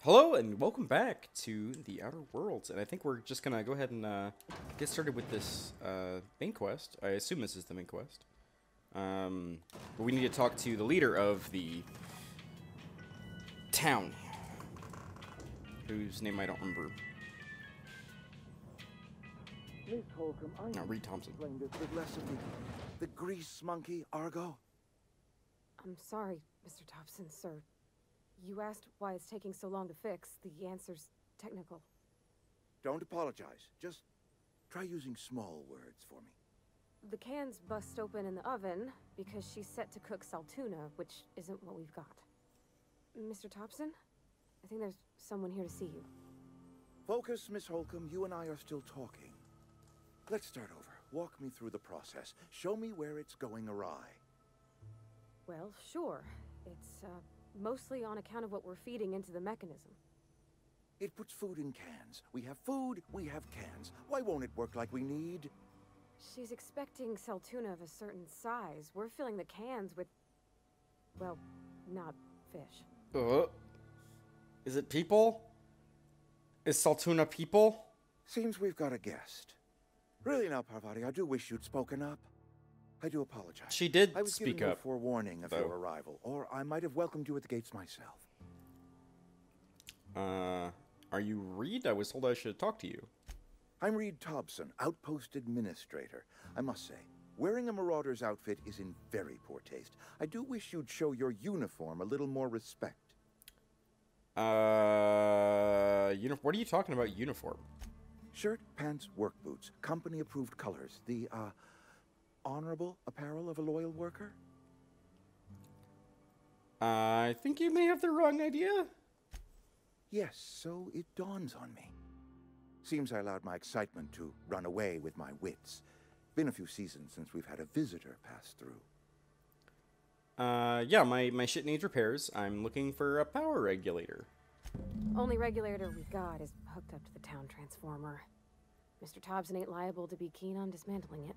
Hello and welcome back to the Outer Worlds, and I think we're just gonna go ahead and get started with this main quest. I assume this is the main quest. But we need to talk to the leader of the town, whose name I don't remember. Miss Holcomb, I No, Reed Thompson. explained this with less of the grease monkey, Argo. I'm sorry, Mr. Thompson, sir. You asked why it's taking so long to fix. The answer's technical. Don't apologize. Just try using small words for me. The cans bust open in the oven because she's set to cook saltuna, which isn't what we've got. Mr. Thompson? I think there's someone here to see you. Focus, Miss Holcomb. You and I are still talking. Let's start over. Walk me through the process. Show me where it's going awry. Well, sure. It's, mostly on account of what we're feeding into the mechanism. It puts food in cans. We have food, we have cans. Why won't it work like we need? She's expecting saltuna of a certain size. We're filling the cans with, well, not fish. Is it people? Is Saltuna people? Seems we've got a guest. Really now, Parvati, I do wish you'd spoken up. I do apologize. She did I was speak giving you up, forewarning of though. your arrival, or I might have welcomed you at the gates myself. Are you Reed? I was told I should talk to you. I'm Reed Thompson, Outpost Administrator. I must say, wearing a marauder's outfit is in very poor taste. I do wish you'd show your uniform a little more respect. What are you talking about, uniform? Shirt, pants, work boots, company-approved colors. The, honorable apparel of a loyal worker? I think you may have the wrong idea. Yes, so it dawns on me. Seems I allowed my excitement to run away with my wits. Been a few seasons since we've had a visitor pass through. Yeah, my shit needs repairs. I'm looking for a power regulator. Only regulator we've got is hooked up to the town transformer. Mr. Thompson ain't liable to be keen on dismantling it.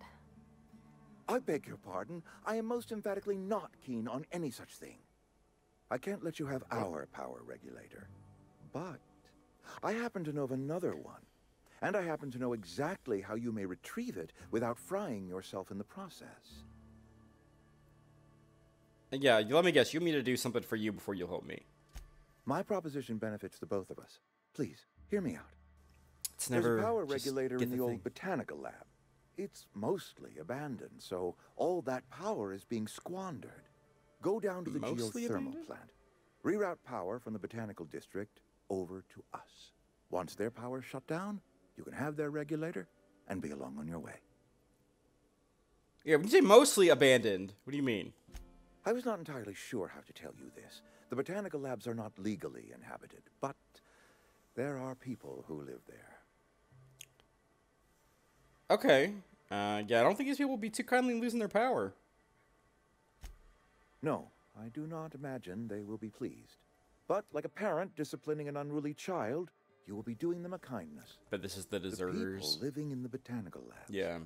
I beg your pardon. I am most emphatically not keen on any such thing. I can't let you have our power regulator. But I happen to know of another one. And I happen to know exactly how you may retrieve it without frying yourself in the process. Yeah, let me guess. You want me to do something for you before you'll help me. My proposition benefits the both of us. Please, hear me out. It's never There's a power just regulator get in the thing. old botanical lab. It's mostly abandoned, so all that power is being squandered. Go down to the Mostly geothermal abandoned? plant. Reroute power from the botanical district over to us. Once their power's shut down, you can have their regulator and be along on your way. Yeah, when you say mostly abandoned, what do you mean? I was not entirely sure how to tell you this. The botanical labs are not legally inhabited, but there are people who live there. Okay. Yeah, I don't think these people will be too kindly losing their power. No, I do not imagine they will be pleased. But like a parent disciplining an unruly child, you will be doing them a kindness. But this is the The deserters. people living in the botanical labs. Yeah.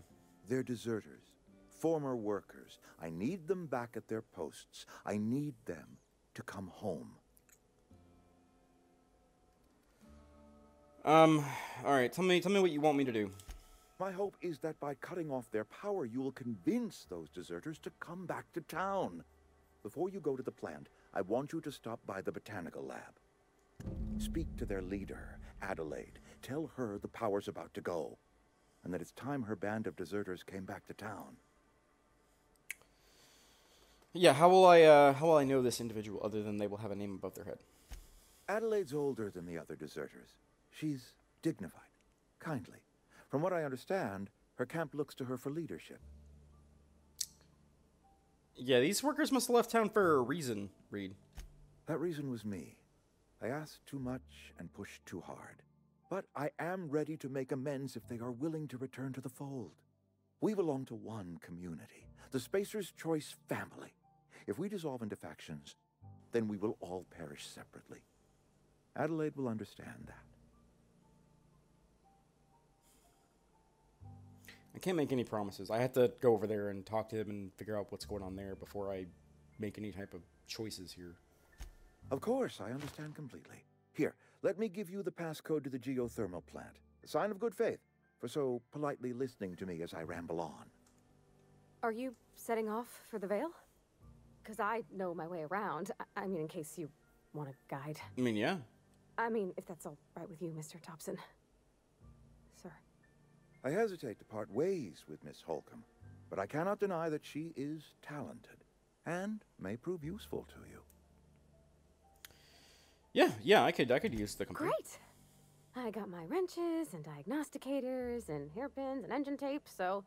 They're deserters, former workers. I need them back at their posts. I need them to come home. All right. Tell me what you want me to do. My hope is that by cutting off their power, you will convince those deserters to come back to town. Before you go to the plant, I want you to stop by the botanical lab. Speak to their leader, Adelaide. Tell her the power's about to go, and that it's time her band of deserters came back to town. Yeah. How will I know this individual other than they will have a name above their head? Adelaide's older than the other deserters. She's dignified, kindly. From what I understand, her camp looks to her for leadership. Yeah, these workers must have left town for a reason, Reed. That reason was me. I asked too much and pushed too hard. But I am ready to make amends if they are willing to return to the fold. We belong to one community, the Spacer's Choice family. If we dissolve into factions, then we will all perish separately. Adelaide will understand that. I can't make any promises. I have to go over there and talk to him and figure out what's going on there before I make any type of choices here. Of course, I understand completely. Here, let me give you the passcode to the geothermal plant. A sign of good faith for so politely listening to me as I ramble on. Are you setting off for the Vale? Because I know my way around. I mean, in case you want a guide. I mean, yeah. I mean, if that's all right with you, Mr. Thompson. Sir. I hesitate to part ways with Miss Holcomb, but I cannot deny that she is talented and may prove useful to you. Yeah, I could use the company. Great! I got my wrenches and diagnosticators and hairpins and engine tape, so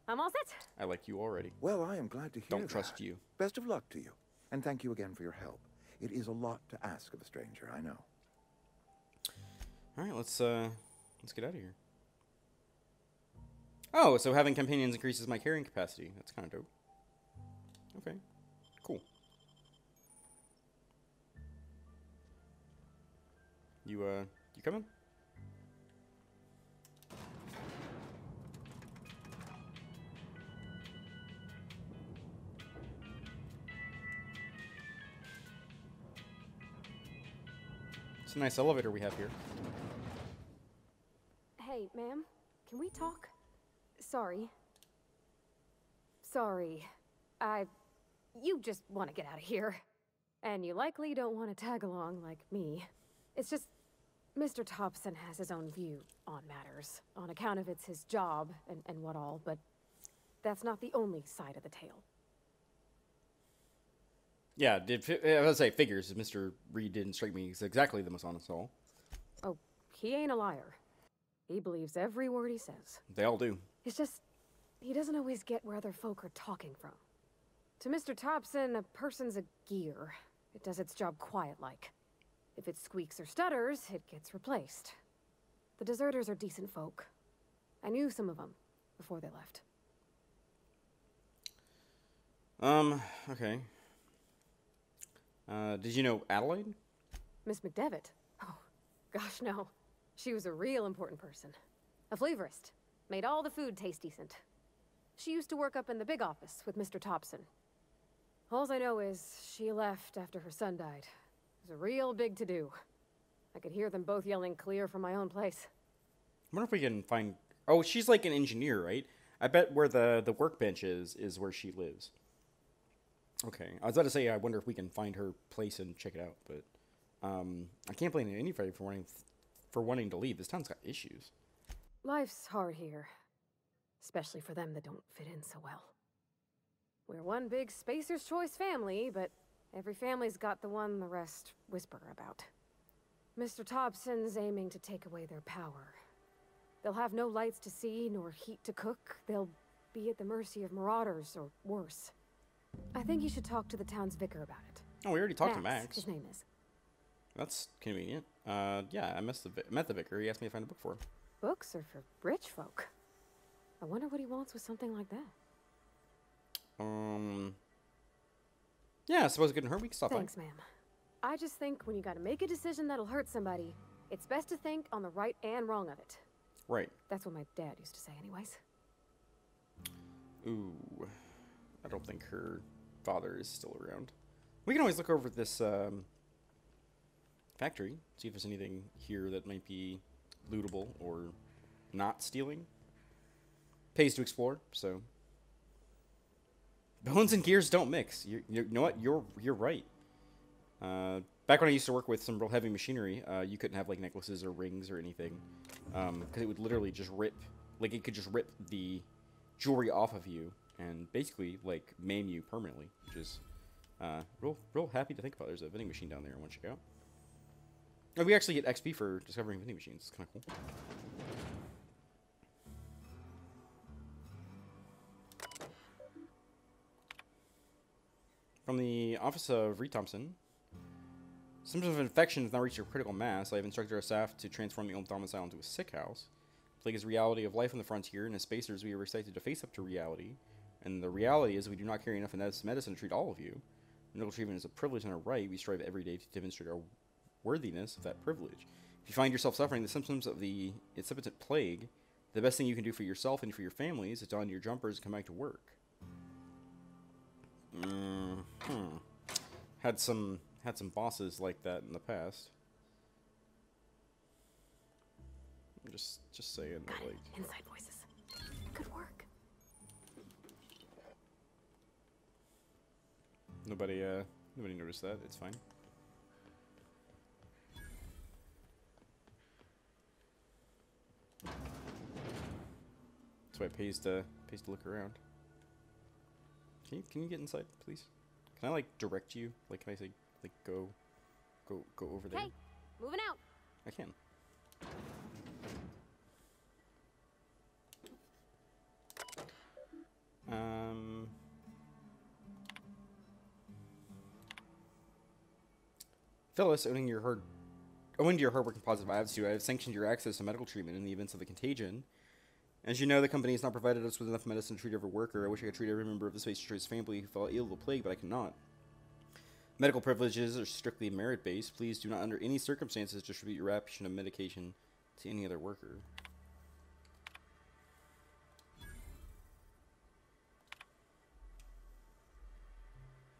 I'm all set. I like you already. Well, I am glad to hear Don't that. trust you. Best of luck to you, and thank you again for your help. It is a lot to ask of a stranger, I know. All right, let's get out of here. Oh, so having companions increases my carrying capacity. That's kind of dope. Okay, cool. You coming? It's a nice elevator we have here. Hey, ma'am, can we talk? Sorry. Sorry. You just want to get out of here. And you likely don't want to tag along like me. It's just, Mr. Thompson has his own view on matters, on account of it's his job and what all, but that's not the only side of the tale. Yeah, I was gonna say figures. Mr. Reed didn't strike me as exactly the most honest soul. Oh, he ain't a liar. He believes every word he says. They all do. It's just, he doesn't always get where other folk are talking from. To Mr. Thompson, a person's a gear. It does its job quiet-like. If it squeaks or stutters, it gets replaced. The deserters are decent folk. I knew some of them before they left. Okay. Did you know Adelaide? Miss McDevitt? Oh, gosh, no. She was a real important person. A flavorist. Made all the food taste decent. She used to work up in the big office with Mr. Thompson. Alls I know is she left after her son died. It was a real big to-do. I could hear them both yelling clear from my own place. I wonder if we can find... Oh, she's like an engineer, right? I bet where the workbench is where she lives. Okay. I was about to say, I wonder if we can find her place and check it out, but... I can't blame anybody for wanting to leave. This town's got issues. Life's hard here. Especially for them that don't fit in so well. We're one big Spacer's Choice family, but every family's got the one the rest whisper about. Mr. Thompson's aiming to take away their power. They'll have no lights to see, nor heat to cook. They'll be at the mercy of marauders, or worse. I think you should talk to the town's vicar about it. Oh, we already talked to Max. His name is. That's convenient. Yeah, I met the vicar. He asked me to find a book for him. Books are for rich folk. I wonder what he wants with something like that. Yeah, I suppose it couldn't hurt. We can stop by. Thanks, ma'am. I just think when you gotta make a decision that'll hurt somebody, it's best to think on the right and wrong of it. Right. That's what my dad used to say anyways. Ooh. I don't think her father is still around. We can always look over this, factory. See if there's anything here that might be lootable or not stealing. Pays to explore, so... Bones and gears don't mix. You know what? You're right. Back when I used to work with some real heavy machinery, you couldn't have like necklaces or rings or anything, because it would literally just rip. Like it could just rip the jewelry off of you and basically like maim you permanently. Which is real happy to think about. There's a vending machine down there I want to check out. And we actually get XP for discovering vending machines. It's kind of cool. From the office of Reed Thompson. Symptoms of infection have now reached a critical mass. I have instructed our staff to transform the old domicile into a sick house. Plague is reality of life on the frontier, and as spacers, we are expected to face up to reality. And the reality is we do not carry enough medicine to treat all of you. Medical treatment is a privilege and a right. We strive every day to demonstrate our worthiness of that privilege. If you find yourself suffering the symptoms of the incipient plague, the best thing you can do for yourself and for your family is to don your jumpers and come back to work. Had some bosses like that in the past. I'm just saying that, like... Inside voices. Good work. Nobody noticed that. It's fine. That's why it pays to look around. Can you get inside, please? Can I like direct you? Like, can I say like go over there? Hey, moving out. I can. Phyllis, owing to your hard work and positive attitude, I have sanctioned your access to medical treatment in the events of the contagion. As you know, the company has not provided us with enough medicine to treat every worker. I wish I could treat every member of the Space Choice family who fell ill of the plague, but I cannot. Medical privileges are strictly merit-based. Please do not, under any circumstances, distribute your ration of medication to any other worker.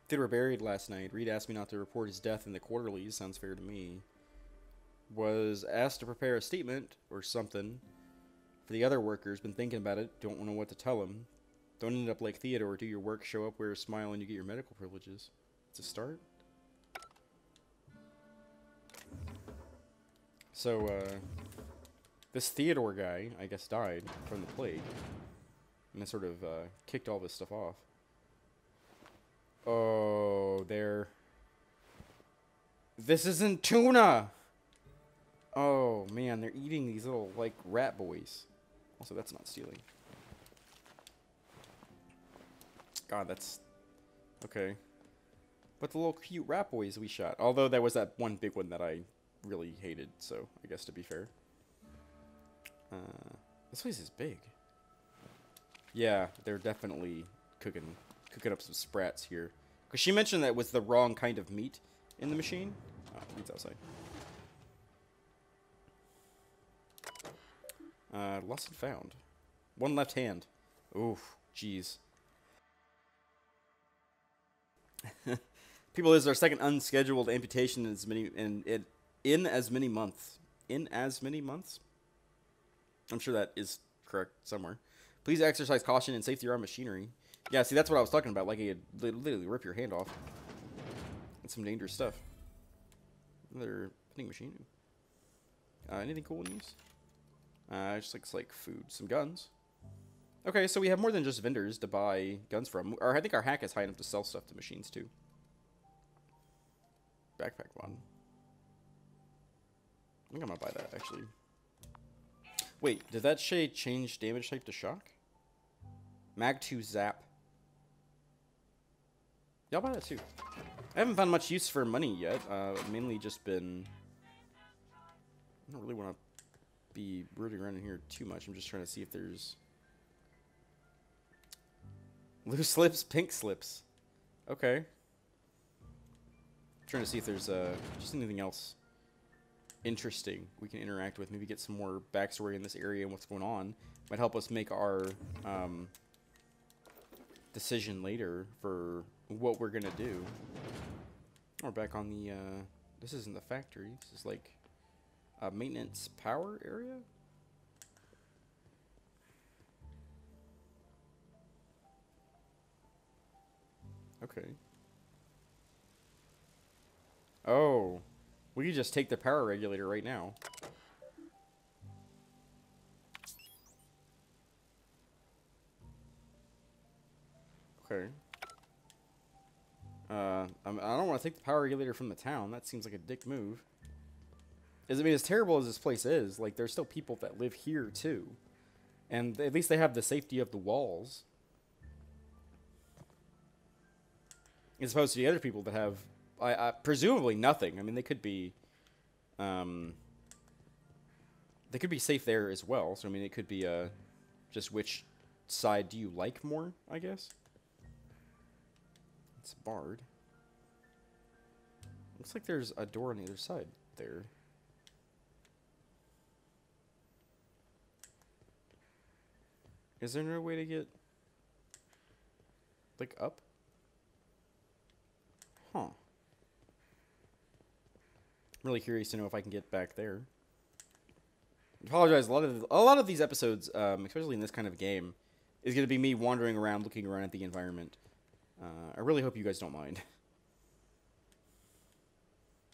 They were buried last night. Reed asked me not to report his death in the quarterlies. Sounds fair to me. Was asked to prepare a statement or something for the other workers. Been thinking about it. Don't know what to tell him. Don't end up like Theodore. Do your work, show up, wear a smile, and you get your medical privileges. It's a start. So, this Theodore guy, I guess, died from the plague. And it sort of kicked all this stuff off. Oh, this isn't tuna! Oh, man, they're eating these little, like, rat boys. Also, that's not stealing. God, that's... Okay. But the little cute rat boys we shot. Although there was that one big one that I really hated, so I guess to be fair. This place is big. Yeah, they're definitely cooking up some sprats here. Because she mentioned that was the wrong kind of meat in the machine. Oh, meat's outside. Lost and found. One left hand. Oof, jeez. People, this is our second unscheduled amputation in as many months. In as many months? I'm sure that is correct somewhere. Please exercise caution and safety around machinery. Yeah, see, that's what I was talking about. Like, it literally rip your hand off. That's some dangerous stuff. Another vending machine. Anything cool in use? Just looks like food. Some guns. Okay, so we have more than just vendors to buy guns from. Or I think our hack is high enough to sell stuff to machines, too. Backpack one. I think I'm gonna buy that, actually. Wait, did that shade change damage type to shock? Mag 2 zap. Y'all buy that too. I haven't found much use for money yet. Mainly just been... I don't really want to be rooting around in here too much. I'm just trying to see if there's... Loose slips, pink slips. Okay. Trying to see if there's just anything else interesting we can interact with. Maybe get some more backstory in this area and what's going on. Might help us make our decision later for what we're gonna do. We're back on the this isn't the factory. This is like a maintenance power area. Okay. Oh, we could just take the power regulator right now. Okay. I don't want to take the power regulator from the town. That seems like a dick move. I mean, as terrible as this place is, like, there's still people that live here, too. And at least they have the safety of the walls. As opposed to the other people that have, presumably nothing. I mean, they could be safe there as well. So, I mean, it could be, just which side do you like more, I guess? It's barred. Looks like there's a door on the other side there. Is there no way to get, like, up? Huh. I'm really curious to know if I can get back there. Apologize. A lot of these episodes, especially in this kind of game, is going to be me wandering around, looking around at the environment. I really hope you guys don't mind.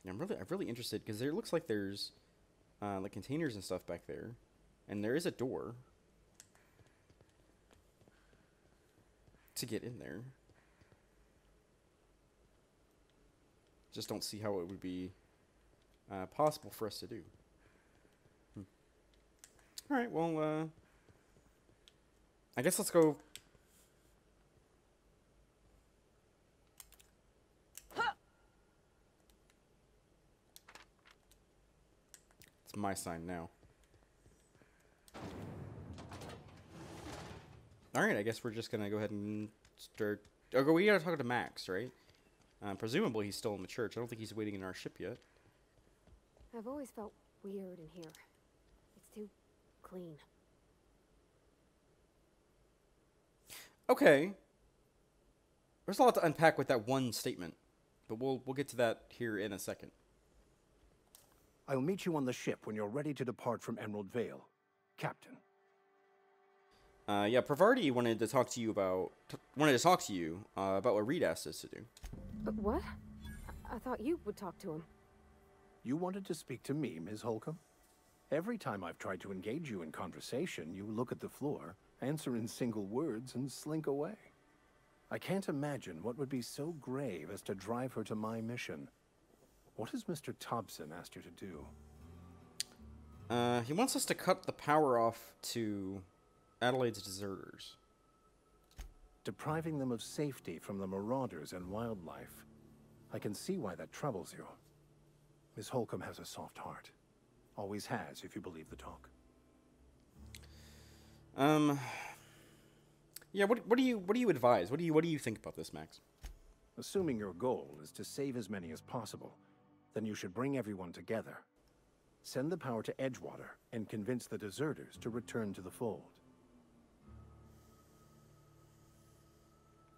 I'm really interested because there looks like there's like containers and stuff back there, and there is a door to get in there. Just don't see how it would be possible for us to do. All right, well, I guess let's go. It's my sign now. All right, I guess we're just gonna go ahead and start. Oh, we gotta talk to Max, right? Presumably he's still in the church. I don't think he's waiting in our ship yet. I've always felt weird in here. It's too clean. Okay. There's a lot to unpack with that one statement, but we'll get to that here in a second. I'll meet you on the ship when you're ready to depart from Emerald Vale, Captain. Yeah, Pravarti wanted to talk to you about what Reed asked us to do. But what? I thought you would talk to him. You wanted to speak to me, Ms. Holcomb? Every time I've tried to engage you in conversation, you look at the floor, answer in single words, and slink away. I can't imagine what would be so grave as to drive her to my mission. What has Mr. Thompson asked you to do? He wants us to cut the power off to Adelaide's deserters. Depriving them of safety from the marauders and wildlife. I can see why that troubles you. Miss Holcomb has a soft heart. Always has, if you believe the talk. Yeah, what do you advise? What do you think about this, Max? Assuming your goal is to save as many as possible, then you should bring everyone together. Send the power to Edgewater and convince the deserters to return to the fold.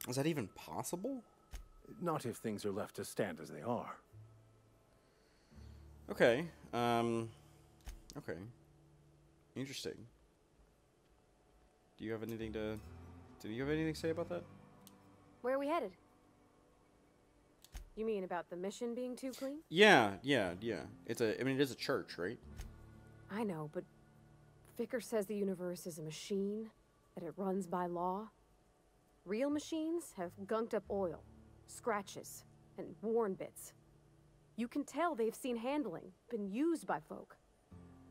Is that even possible? Not if things are left to stand as they are. Okay. Okay. Interesting. Do you have anything to say about that? Where are we headed? You mean about the mission being too clean? Yeah. It is a church, right? I know, but Vicker says the universe is a machine, that it runs by law. Real machines have gunked up oil, scratches, and worn bits. You can tell they've seen handling, been used by folk.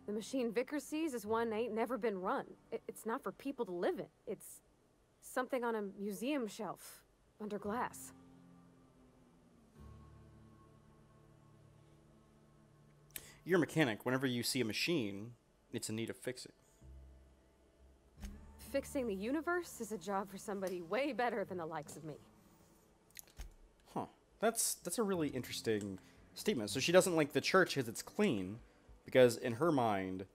The machine Vicker sees is one ain't never been run. It's not for people to live in. It's something on a museum shelf, under glass. You're a mechanic. Whenever you see a machine, it's in need of fixing. Fixing the universe is a job for somebody way better than the likes of me. Huh. That's a really interesting statement. So she doesn't like the church because it's clean, because in her mind,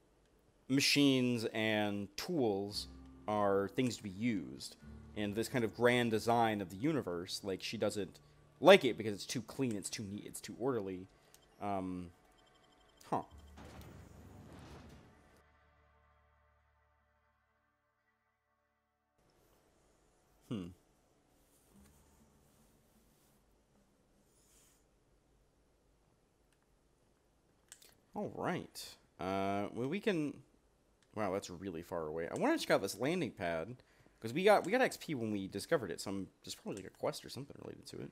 machines and tools are things to be used. And this kind of grand design of the universe, like, she doesn't like it because it's too clean, it's too neat, it's too orderly. Huh. All right. Well, we can. Wow, that's really far away. I want to check out this landing pad because we got XP when we discovered it. So there's probably like a quest or something related to it.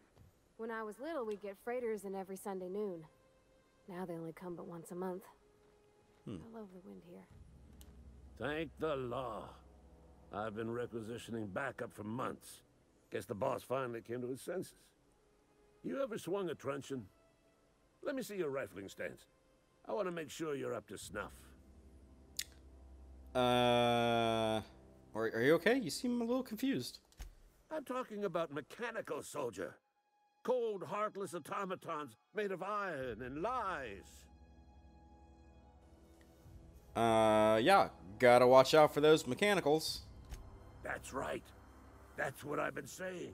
When I was little, we'd get freighters in every Sunday noon. Now they only come but once a month. I love the wind here. Thank the law. I've been requisitioning backup for months. Guess the boss finally came to his senses. You ever swung a truncheon? Let me see your rifling stance. I want to make sure you're up to snuff. Are you okay? You seem a little confused. I'm talking about mechanical soldier. Cold, heartless automatons made of iron and lies. Yeah. Gotta watch out for those mechanicals. That's right. That's what I've been saying.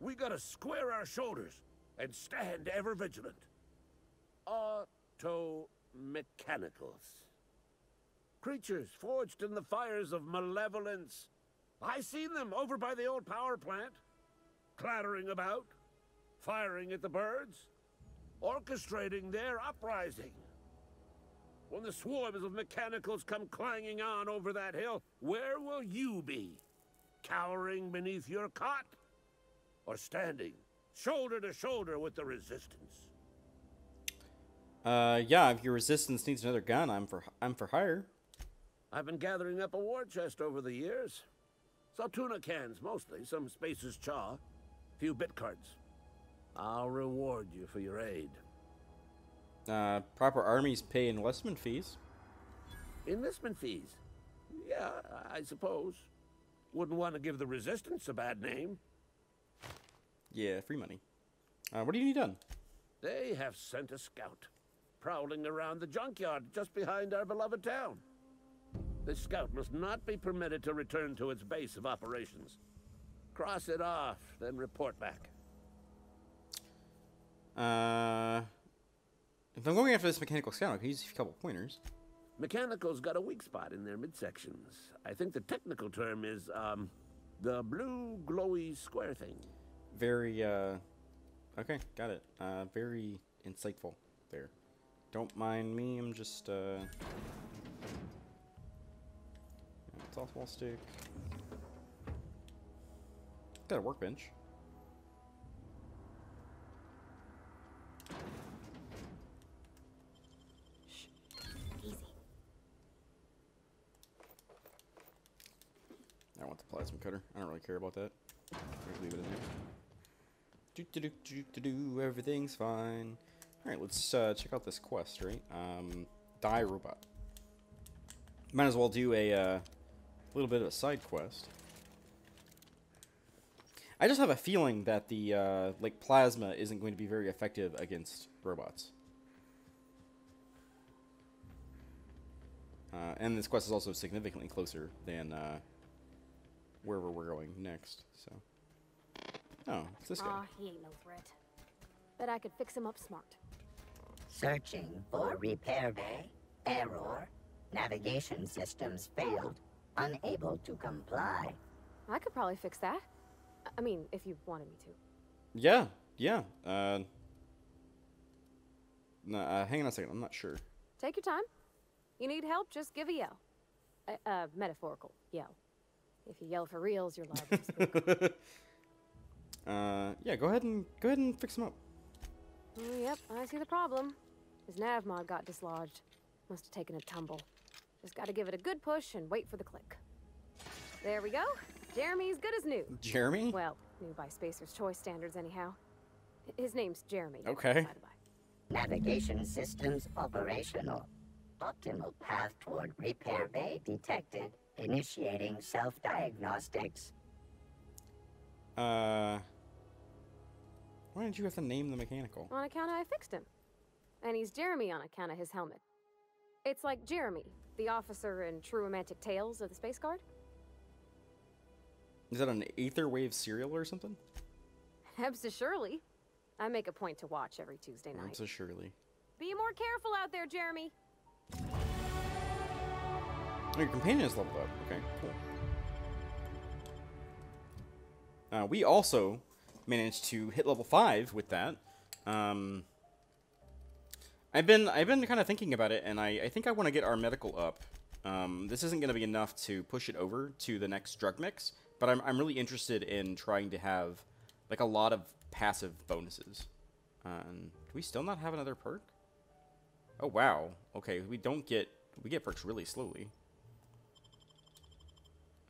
We gotta square our shoulders and stand ever vigilant. Auto-mechanicals. Creatures forged in the fires of malevolence. I seen them over by the old power plant, clattering about, firing at the birds, orchestrating their uprising. When the swarms of mechanicals come clanging on over that hill, where will you be? Cowering beneath your cot? Or standing shoulder to shoulder with the resistance? Yeah, if your resistance needs another gun, I'm for hire. I've been gathering up a war chest over the years. So tuna cans, mostly. Some Spacer's chaw. Few bit cards. I'll reward you for your aid. Proper armies pay enlistment fees. Enlistment fees? Yeah, I suppose. Wouldn't want to give the Resistance a bad name. Yeah, free money. What do you need done? They have sent a scout, prowling around the junkyard just behind our beloved town. This scout must not be permitted to return to its base of operations. Cross it off, then report back. If I'm going after this mechanical scout, I can use a couple pointers. Mechanical's got a weak spot in their midsections. I think the technical term is, the blue glowy square thing. Very, okay, got it. Very insightful there. Don't mind me, I'm just, softball stick. Got a workbench. Shh. Easy. I want the plasma cutter. I don't really care about that. Just leave it in there. Everything's fine. Alright, let's check out this quest, right? Die robot. Might as well do a little bit of a side quest. I just have a feeling that the like plasma isn't going to be very effective against robots. And this quest is also significantly closer than wherever we're going next. So, oh, it's this guy. Aw, he ain't no threat. Bet I could fix him up smart. Searching for repair bay. Error. Navigation systems failed. Unable to comply. I could probably fix that. I mean, if you wanted me to. Yeah, yeah. Hang on a second. I'm not sure. Take your time. You need help, just give a yell. Metaphorical yell. If you yell for reals, you're liable to spook. Yeah, go ahead and fix him up. Yep, I see the problem. His nav mod got dislodged. Must have taken a tumble. Just gotta give it a good push and wait for the click. There we go. Jeremy's good as new. Jeremy? Well, new by Spacer's Choice standards, anyhow. His name's Jeremy. Okay. By the by. Navigation systems operational. Optimal path toward repair bay detected. Initiating self-diagnostics. Why did you have to name the mechanical? On account of I fixed him. And he's Jeremy on account of his helmet. It's like Jeremy, the officer in True Romantic Tales of the Space Guard. Is that an Aetherwave cereal or something? Hebs Shirley. I make a point to watch every Tuesday night. So surely. Be more careful out there, Jeremy. Oh, your companion is leveled up. Okay, cool. We also managed to hit level 5 with that. I've been kind of thinking about it, and I think I want to get our medical up. This isn't going to be enough to push it over to the next drug mix, but I'm really interested in trying to have like a lot of passive bonuses. Do we still not have another perk? Oh wow. Okay, we get perks really slowly.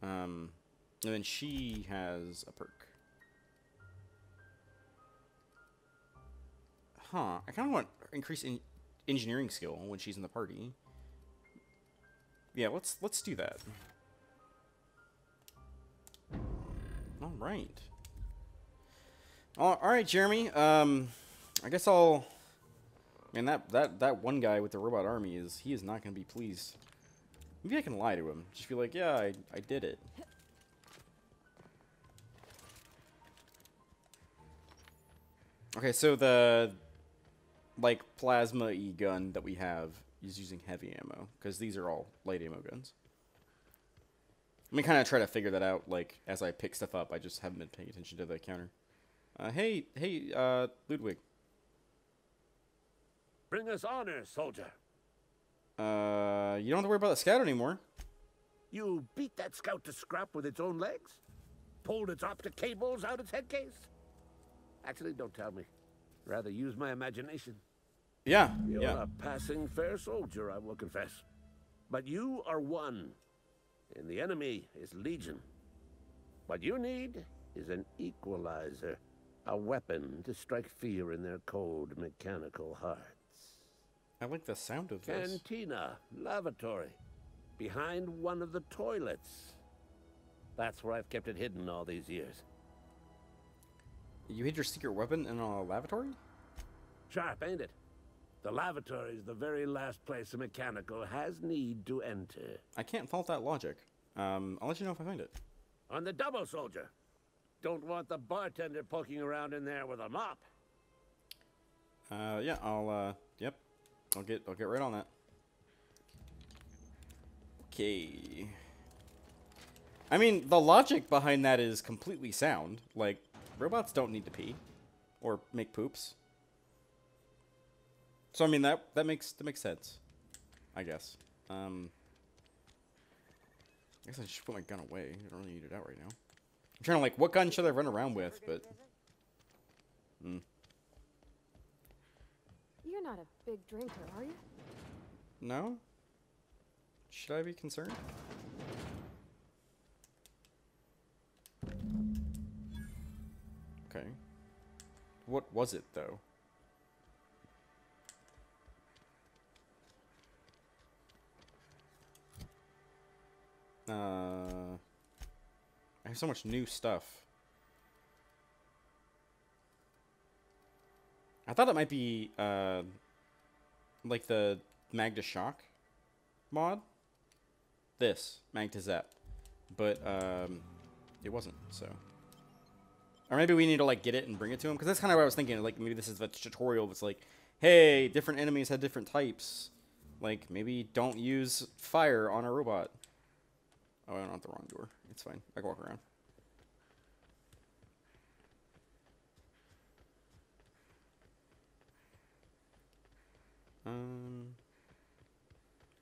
And then she has a perk. Huh. I kind of want increase in engineering skill when she's in the party. Yeah, let's do that. All right. All right, Jeremy. I guess I'll. Man, that one guy with the robot army he is not gonna be pleased. Maybe I can lie to him. Just be like, yeah, I did it. Okay, so the like plasma-y gun that we have is using heavy ammo, because these are all light ammo guns. Let me kind of try to figure that out, like, as I pick stuff up. I just haven't been paying attention to the counter. Hey, Ludwig. Bring us honor, soldier. You don't have to worry about the scout anymore. You beat that scout to scrap with its own legs? Pulled its optic cables out its head case? Actually, don't tell me. Rather use my imagination. Yeah, You're yeah. a passing fair soldier, I will confess. But you are one, and the enemy is legion. What you need is an equalizer, a weapon to strike fear in their cold mechanical hearts. I like the sound of this. Cantina, lavatory, behind one of the toilets. That's where I've kept it hidden all these years. You hid your secret weapon in a lavatory? Sharp, ain't it? The lavatory is the very last place a mechanical has need to enter. I can't fault that logic. I'll let you know if I find it. On the double, soldier. Don't want the bartender poking around in there with a mop. Yeah, yep. I'll get right on that. Okay. I mean, the logic behind that is completely sound. Like, robots don't need to pee or make poops. So I mean that makes sense, I guess. I guess I should put my gun away. I don't really need it out right now. I'm trying to like, what gun should I run around with? But You're not a big drinker, are you? no. Should I be concerned? Okay. What was it though? I have so much new stuff. I thought it might be, like the Mag to Shock mod. This, Mag to Zap. But, it wasn't, so. Or maybe we need to, like, get it and bring it to him. Because that's kind of what I was thinking. Like, maybe this is the tutorial that's like, hey, different enemies have different types. Like, maybe don't use fire on a robot. Oh, I don't have the wrong door. It's fine. I can walk around.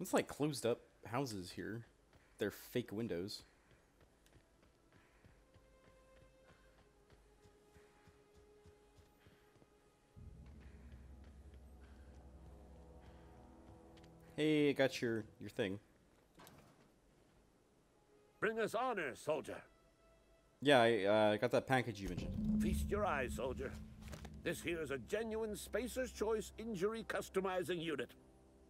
It's like closed up houses here. They're fake windows. Hey, I got your thing. Bring us honor, soldier. Yeah, I got that package you mentioned. Feast your eyes, soldier. This here is a genuine Spacer's Choice injury customizing unit,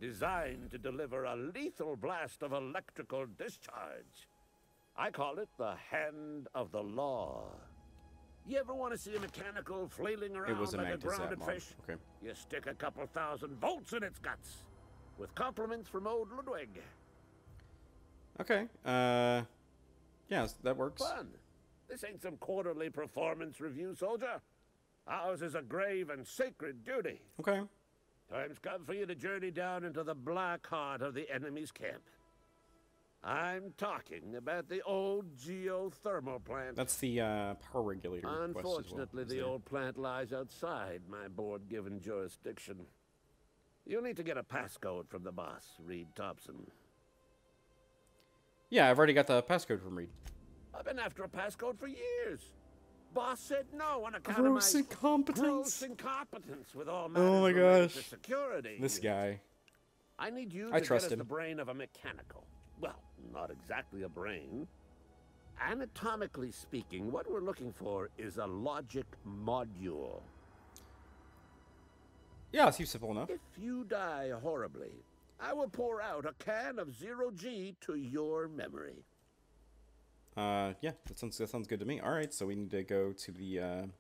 designed to deliver a lethal blast of electrical discharge. I call it the Hand of the Law. You ever want to see a mechanical flailing around like a grounded fish? Okay. You stick a couple thousand volts in its guts, with compliments from old Ludwig. Okay. Yeah, that works. Fun. This ain't some quarterly performance review, soldier. Ours is a grave and sacred duty. Okay. Time's come for you to journey down into the black heart of the enemy's camp. I'm talking about the old geothermal plant. That's the power regulator. Unfortunately, the old plant lies outside my board-given jurisdiction. You'll need to get a passcode from the boss, Reed Thompson. Yeah, I've already got the passcode from Reed. I've been after a passcode for years. Boss said no on account Gross of my incompetence. gross incompetence with all Oh my matters related gosh. to security. This guy. I need you I to trust get us him. the brain of a mechanical. Well, not exactly a brain. Anatomically speaking, what we're looking for is a logic module. Yeah, it seems simple enough. If you die horribly, I will pour out a can of 0G to your memory. Yeah, that sounds good to me. All right, so we need to go to the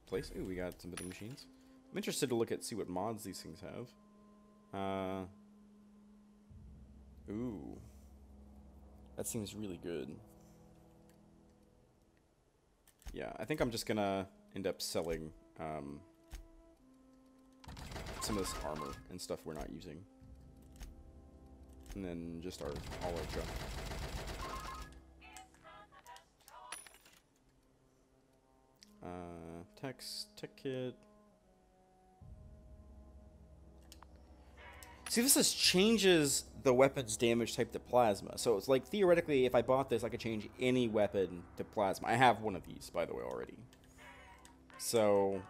place. Ooh, we got some of the machines. I'm interested to see what mods these things have. Ooh, that seems really good. Yeah, I think I'm just gonna end up selling some of this armor and stuff we're not using. And then just all our junk. Tech kit. See, this just changes the weapon's damage type to plasma. So it's like, theoretically, if I bought this, I could change any weapon to plasma. I have one of these, by the way, already. So,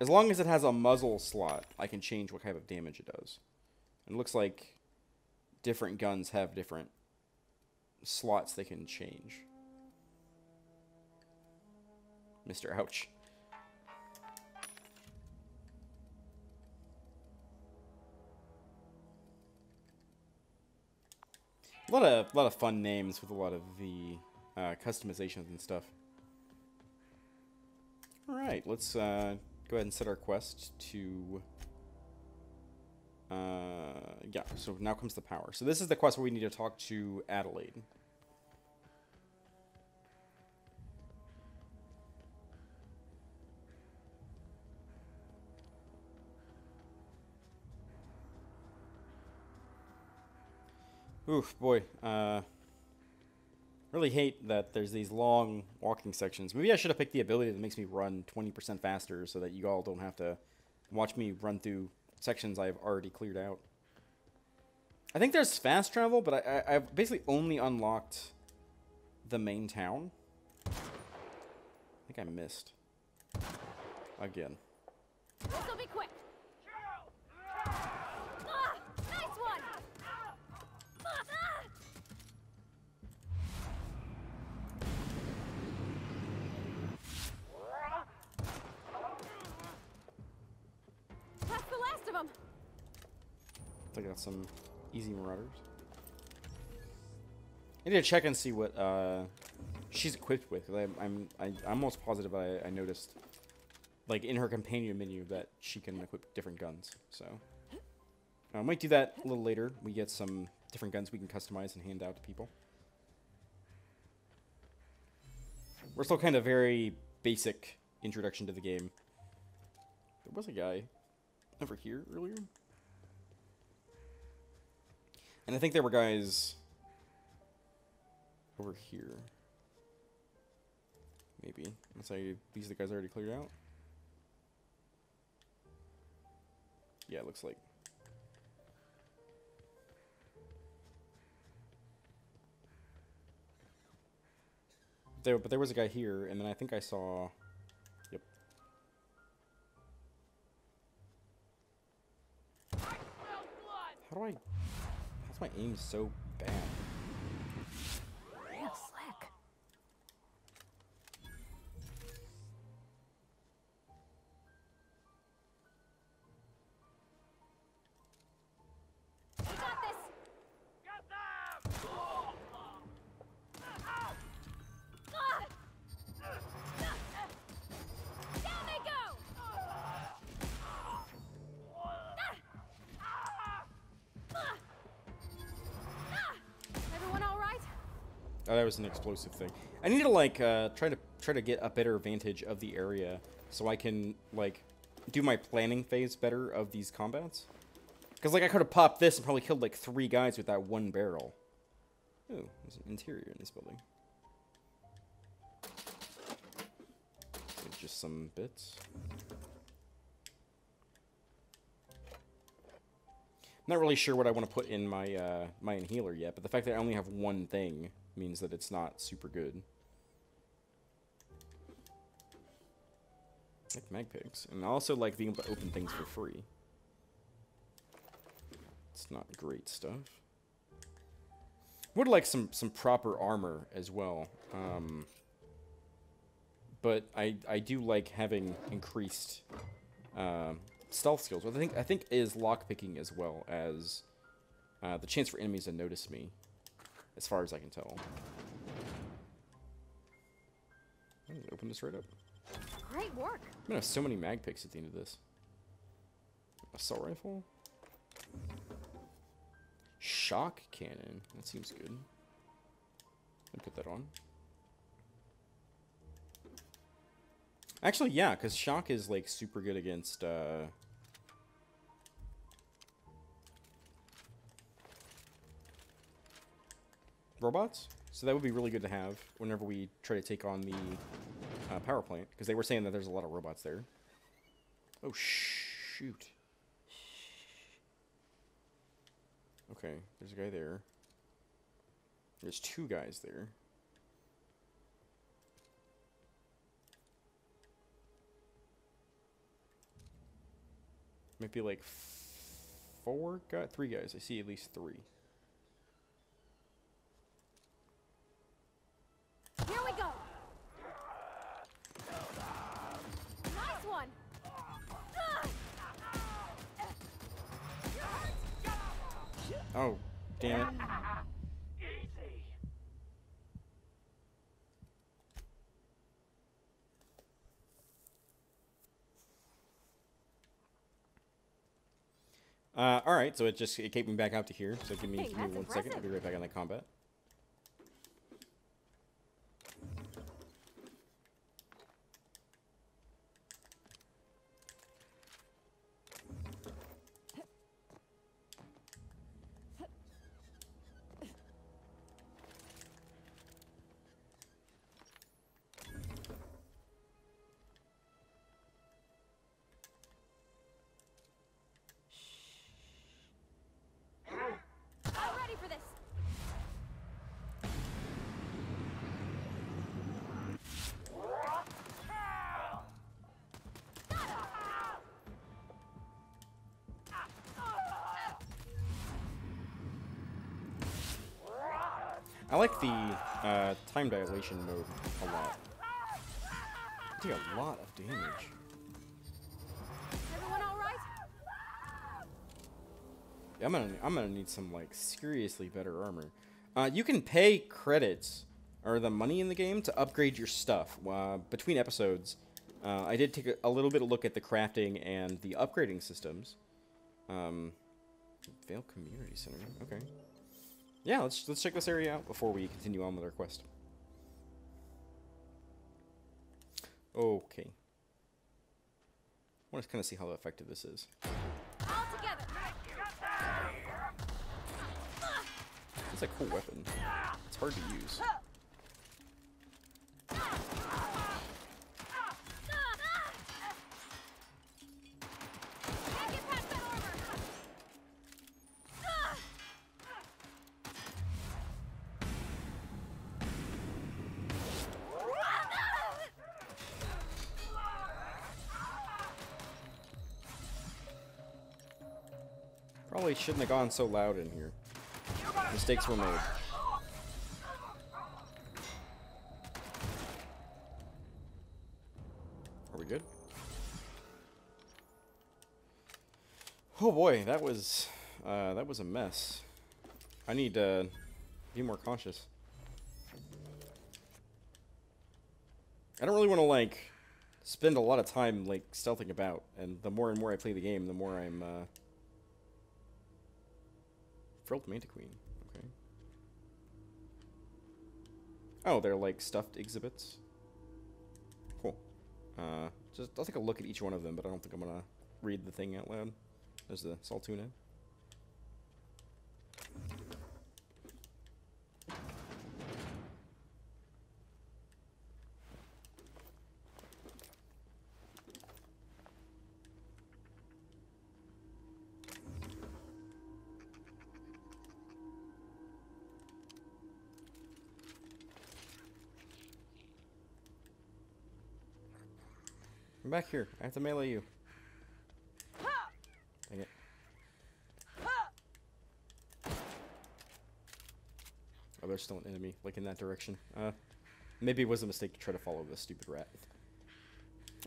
as long as it has a muzzle slot, I can change what type of damage it does. And it looks like different guns have different slots they can change. Mr. Ouch. A lot of fun names with a lot of the customizations and stuff. All right, let's go ahead and set our quest to. Yeah. So now comes the power. So this is the quest where we need to talk to Adelaide. Oof, boy. Really hate that there's these long walking sections. Maybe I should have picked the ability that makes me run 20% faster so that you all don't have to watch me run through sections I've already cleared out. I think there's fast travel, but I've basically only unlocked the main town. I think I missed. Again. This'll be quick. Nice one. That's the last of them. I got some easy marauders. I need to check and see what she's equipped with. I'm almost positive I noticed, like, in her companion menu that she can equip different guns. So I might do that a little later. We get some different guns we can customize and hand out to people. We're still kind of very basic introduction to the game. There was a guy over here earlier. And I think there were guys over here. Maybe. Let's say these are the guys already cleared out. Yeah, it looks like. But there was a guy here, and then I think I saw. Yep. How do I? How's my aim so bad? Real slick. You got this. Got them. Down they go. Everyone all right? Oh, that was an explosive thing. I need to like try to get a better vantage of the area so I can like do my planning phase better of these combats. Because like I could have popped this and probably killed like 3 guys with that one barrel. Ooh, there's an interior in this building. So just some bits. Not really sure what I want to put in my my inhaler yet, but the fact that I only have one thing means that it's not super good. I like mag pigs, and I also like being able to open things for free. It's not great stuff. Would like some proper armor as well, but I do like having increased stealth skills. What I think is lockpicking as well as the chance for enemies to notice me, as far as I can tell. I'll just open this right up. Great work. I'm gonna have so many mag picks at the end of this. Assault rifle. Shock cannon. That seems good. I'll put that on. Actually, yeah, because shock is like super good against robots. So that would be really good to have whenever we try to take on the power plant. Because they were saying that there's a lot of robots there. Oh, shoot. Okay, there's a guy there. There's 2 guys there. Might be like 3 guys. I see at least 3. Here we go. Nice one. Oh, damn it. Alright, so it kicked me back out to here. So give me 1 second. I'll be right back on the combat. I'm ready for this. I like the time dilation mode a lot. I take a lot of damage. Everyone all right? Yeah, I'm gonna need some like seriously better armor. You can pay credits or the money in the game to upgrade your stuff between episodes. I did take a little bit of look at the crafting and the upgrading systems. Vale Community Center. Okay. Yeah, let's check this area out before we continue on with our quest. Okay. I want to kind of see how effective this is. All together. It's a cool weapon. It's hard to use. Can't get past that armor. Probably shouldn't have gone so loud in here. Mistakes were made. Are we good? Oh boy, that was a mess. I need to be more cautious. I don't really want to like spend a lot of time like stealthing about, and the more and more I play the game, the more I'm frilled Manta Queen. Okay. Oh, they're like stuffed exhibits. Cool. I'll take a look at each one of them, but I don't think I'm gonna read the thing out loud. There's the Saltuna. Come back here. I have to melee you. Dang it. Oh, there's still an enemy, like in that direction. Maybe it was a mistake to try to follow this stupid rat.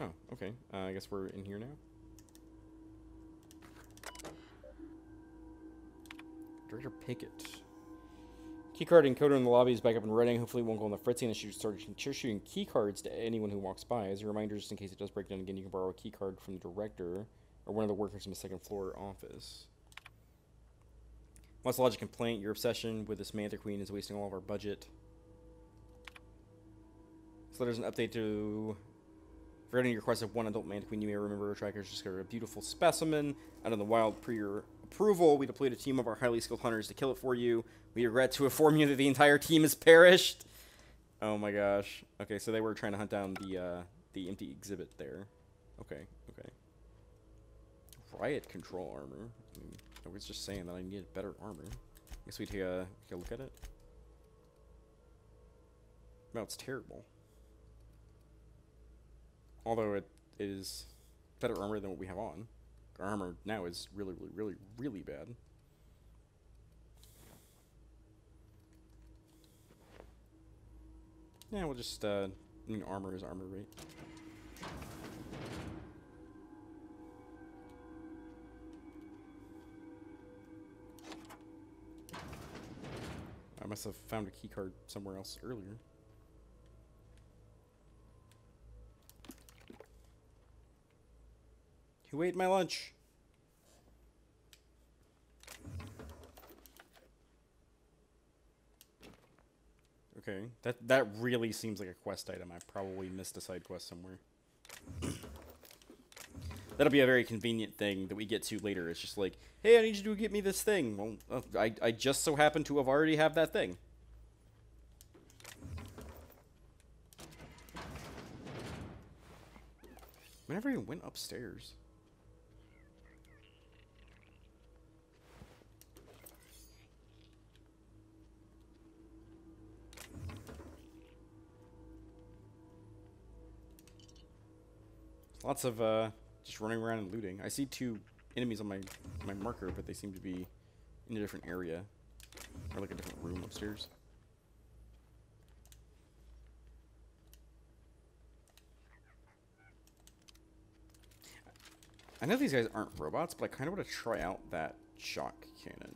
Oh, okay. I guess we're in here now. Director Pickett. Keycard encoder in the lobby is back up and running. Hopefully it won't go on the fritzy and start shooting keycards to anyone who walks by. As a reminder, just in case it does break down again, you can borrow a keycard from the director or one of the workers in the second floor office. What's the logic complaint? Your obsession with this Manta Queen is wasting all of our budget. So there's an update to... Regarding your request of one adult Manta Queen, you may remember trackers just got a beautiful specimen out in the wild per your approval. We deployed a team of our highly skilled hunters to kill it for you. We regret to inform you that the entire team has perished. Oh my gosh. Okay, so they were trying to hunt down the empty exhibit there. Okay, okay. Riot control armor. I was just saying that I needed better armor. Guess we take a look at it. No, it's terrible. Although it is better armor than what we have on. Our armor now is really, really, really, really bad. Yeah, we'll just, armor is armor rate. I must have found a keycard somewhere else earlier. Who ate my lunch? Okay, that really seems like a quest item. I probably missed a side quest somewhere. That'll be a very convenient thing that we get to later. It's just like, hey, I need you to get me this thing. Well, I just so happen to have already have that thing. I never even went upstairs. Lots of just running around and looting. I see 2 enemies on my marker, but they seem to be in a different area. Or like a different room upstairs. I know these guys aren't robots, but I kind of want to try out that shock cannon.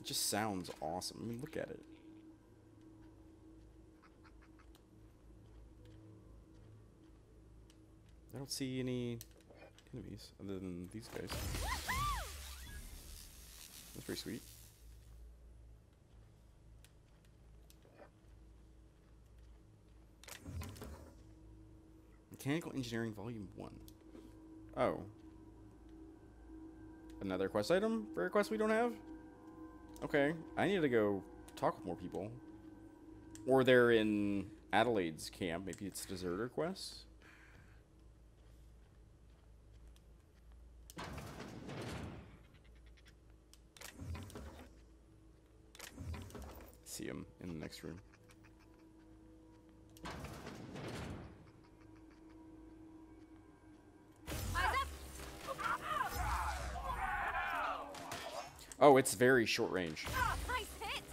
It just sounds awesome. I mean, look at it. I don't see any enemies other than these guys. That's pretty sweet. Mechanical Engineering Volume 1. Oh. Another quest item for a quest we don't have? Okay. I need to go talk with more people. Or they're in Adelaide's camp. Maybe it's deserter quests? See him in the next room. Oh, it's very short range.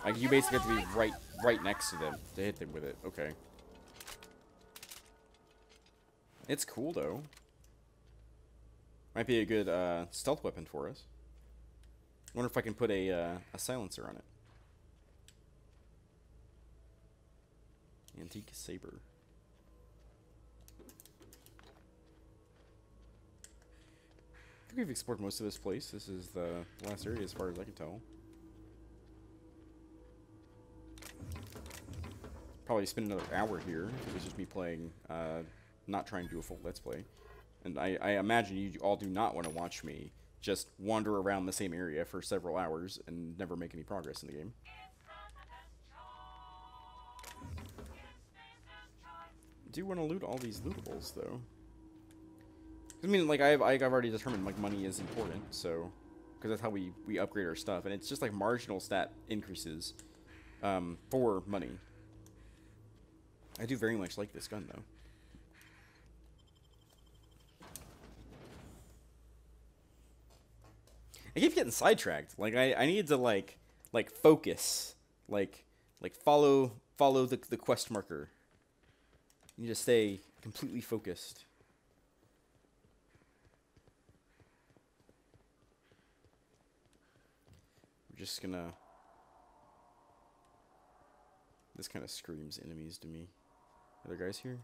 Like you basically have to be right next to them to hit them with it. Okay. It's cool though. Might be a good stealth weapon for us. Wonder if I can put a silencer on it. Antique saber. I think we've explored most of this place. This is the last area as far as I can tell. Probably spend another hour here if it was just me playing, not trying to do a full Let's Play. And I imagine you all do not want to watch me just wander around the same area for several hours and never make any progress in the game. I do want to loot all these lootables, though. I mean, like, I've already determined, like, money is important, so... Because that's how we upgrade our stuff, and it's just, like, marginal stat increases for money. I do very much like this gun, though. I keep getting sidetracked. Like, I need to, like focus. Like follow the quest marker. You need to stay completely focused. We're just gonna... This kind of screams enemies to me. Are there guys here?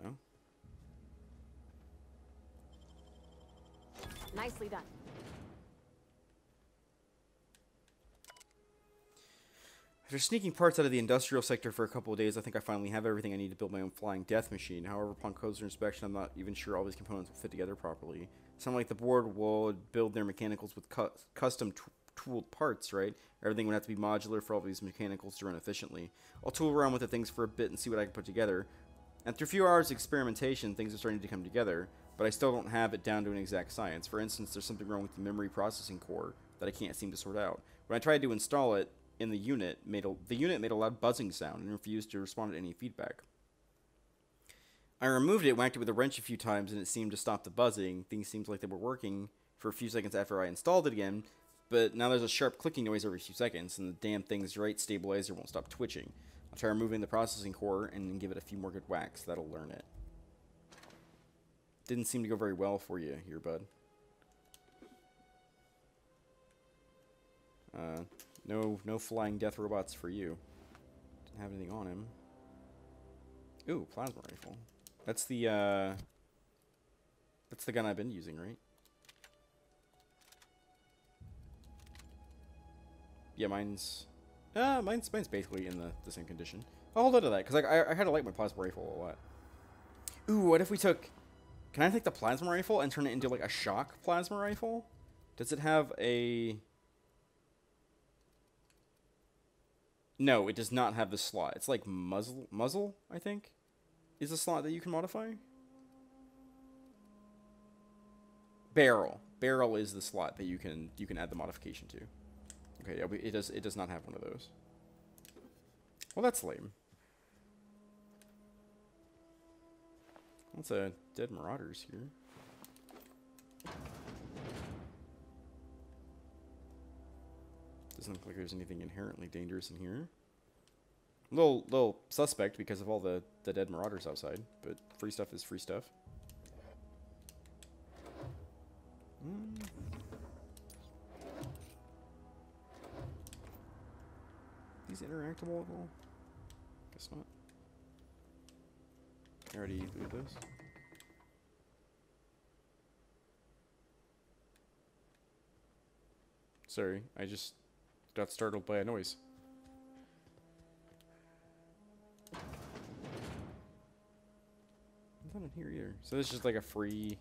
No? Nicely done. After sneaking parts out of the industrial sector for a couple of days, I think I finally have everything I need to build my own flying death machine. However, upon closer inspection, I'm not even sure all these components will fit together properly. Sound like the board will build their mechanicals with custom tooled parts, right? Everything would have to be modular for all these mechanicals to run efficiently. I'll tool around with the things for a bit and see what I can put together. After a few hours of experimentation, things are starting to come together, but I still don't have it down to an exact science. For instance, there's something wrong with the memory processing core that I can't seem to sort out. When I tried to install it in the unit, the unit made a loud buzzing sound and refused to respond to any feedback. I removed it, whacked it with a wrench a few times, and it seemed to stop the buzzing. Things seemed like they were working for a few seconds after I installed it again, but now there's a sharp clicking noise every few seconds, and the damn thing's right stabilizer won't stop twitching. I'll try removing the processing core and give it a few more good whacks. That'll learn it. Didn't seem to go very well for you here, bud. No flying death robots for you. Didn't have anything on him. Ooh, plasma rifle. That's the gun I've been using, right? Yeah, mine's basically in the same condition. I'll hold on to that, because I had to like my plasma rifle a lot. Ooh, what if we took... Can I take the plasma rifle and turn it into, like, a shock plasma rifle? Does it have a... No, it does not have the slot. It's like muzzle, I think, is the slot that you can modify. Barrel is the slot that you can add the modification to. Okay, yeah, it does not have one of those. Well, that's lame. Lots of dead marauders here. Doesn't look like there's anything inherently dangerous in here. Little suspect because of all the dead marauders outside, but free stuff is free stuff. These interactable at all? Guess not. I already looted those. Sorry, I just got startled by a noise. Nothing in here either. So this is just like a free...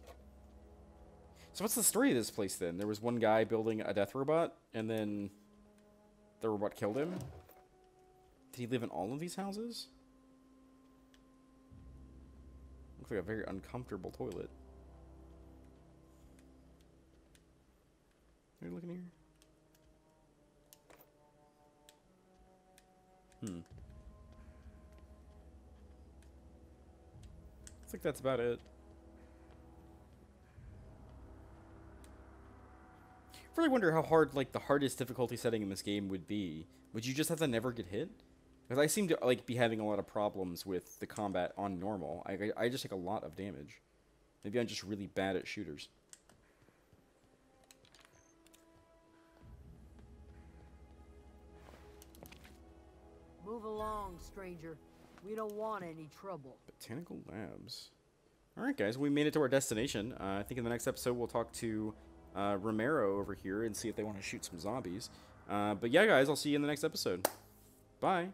So what's the story of this place then? There was one guy building a death robot, and then the robot killed him? Did he live in all of these houses? Looks like a very uncomfortable toilet. Are you looking here? Looks like that's about it. I really wonder how hard, like, the hardest difficulty setting in this game would be. Would you just have to never get hit? Because I seem to, like, be having a lot of problems with the combat on normal. I just take a lot of damage. Maybe I'm just really bad at shooters. Move along, stranger. We don't want any trouble. Botanical Labs. Alright, guys. We made it to our destination. I think in the next episode we'll talk to Romero over here and see if they want to shoot some zombies. But yeah, guys, I'll see you in the next episode. Bye.